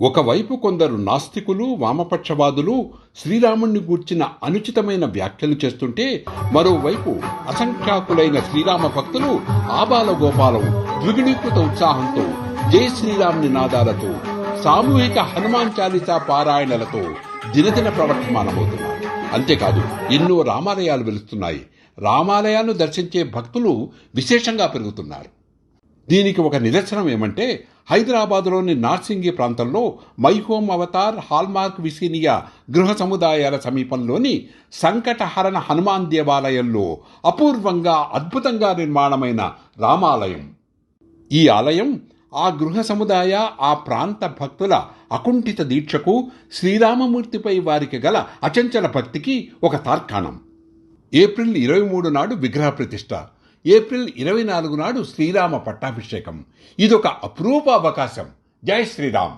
ఒకవైపు కొందరు నాస్తికులు, వామపక్షవాదులు శ్రీరాముణ్ణి గూర్చిన అనుచితమైన వ్యాఖ్యలు చేస్తుంటే, మరోవైపు అసంఖ్యాకులైన శ్రీరామ భక్తులు ఆబాలగోపాలం ద్విగుణీకృత ఉత్సాహంతో జై శ్రీరామ్ నినాదాలతో, సామూహిక హనుమాన్ చాలీసా పారాయణలతో దినదిన ప్రవర్తమానమవుతున్నారు. అంతేకాదు, ఎన్నో రామాలయాలు వెలుస్తున్నాయి. రామాలయాలను దర్శించే భక్తులు విశేషంగా పెరుగుతున్నారు. దీనికి ఒక నిదర్శనం ఏమంటే, హైదరాబాదులోని నార్సింగి ప్రాంతంలో మైహోమ్ అవతార్ హాల్మార్క్ విసీనియా గృహ సముదాయాల సమీపంలోని సంకటహరణ హనుమాన్ దేవాలయంలో అపూర్వంగా, అద్భుతంగా నిర్మాణమైన రామాలయం. ఈ ఆలయం ఆ గృహ సముదాయ, ఆ ప్రాంత భక్తుల అకుంఠిత దీక్షకు, శ్రీరామమూర్తిపై వారికి గల అచంచల భక్తికి ఒక తార్కాణం. ఏప్రిల్ 23 నాడు విగ్రహ ప్రతిష్ఠ, ఏప్రిల్ 24 నాడు శ్రీరామ పట్టాభిషేకం. ఇదొక అపురూప అవకాశం. జై శ్రీరామ్.